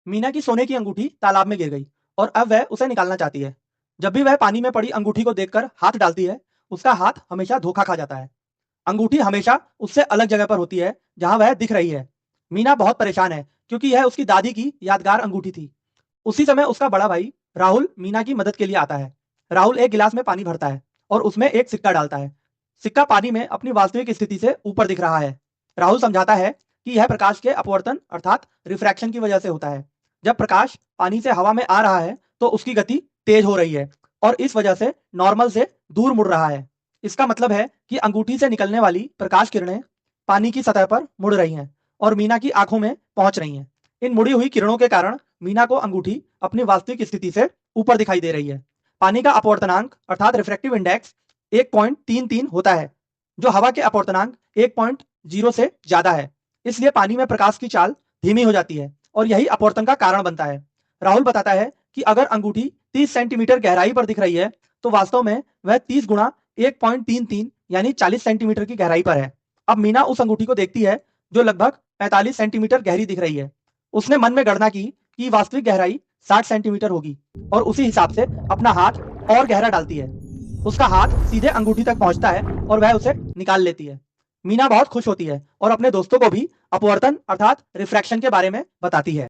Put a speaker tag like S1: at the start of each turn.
S1: मीना की सोने की अंगूठी तालाब में गिर गई और अब वह उसे निकालना चाहती है। जब भी वह पानी में पड़ी अंगूठी को देखकर हाथ डालती है, उसका हाथ हमेशा धोखा खा जाता है। अंगूठी हमेशा उससे अलग जगह पर होती है जहां वह दिख रही है। मीना बहुत परेशान है क्योंकि यह उसकी दादी की यादगार अंगूठी थी। उसी समय उसका बड़ा भाई राहुल मीना की मदद के लिए आता है। राहुल एक गिलास में पानी भरता है और उसमें एक सिक्का डालता है। सिक्का पानी में अपनी वास्तविक स्थिति से ऊपर दिख रहा है। राहुल समझाता है कि यह प्रकाश के अपवर्तन अर्थात रिफ्रैक्शन की वजह से होता है। जब प्रकाश पानी से हवा में आ रहा है तो उसकी गति तेज हो रही है और इस वजह से नॉर्मल से दूर मुड़ रहा है। इसका मतलब है कि अंगूठी से निकलने वाली प्रकाश किरणें पानी की सतह पर मुड़ रही हैं और मीना की आंखों में पहुंच रही हैं। इन मुड़ी हुई किरणों के कारण मीना को अंगूठी अपनी वास्तविक स्थिति से ऊपर दिखाई दे रही है। पानी का अपवर्तनांक अर्थात रिफ्रैक्टिव इंडेक्स 1.33 होता है, जो हवा के अपवर्तनांक 1.0 से ज्यादा है। इसलिए पानी में प्रकाश की चाल धीमी हो जाती है और यही अपवर्तन का कारण बनता है। राहुल बताता है कि अगर अंगूठी 30 सेंटीमीटर गहराई पर दिख रही है तो वास्तव में वह 30 गुणा 1.33 यानी 40 सेंटीमीटर की गहराई पर है। अब मीना उस अंगूठी को देखती है जो लगभग 45 सेंटीमीटर गहरी दिख रही है। उसने मन में गणना की कि वास्तविक गहराई 60 सेंटीमीटर होगी और उसी हिसाब से अपना हाथ और गहरा डालती है। उसका हाथ सीधे अंगूठी तक पहुंचता है और वह उसे निकाल लेती है। मीना बहुत खुश होती है और अपने दोस्तों को भी अपवर्तन अर्थात रिफ्रैक्शन के बारे में बताती है।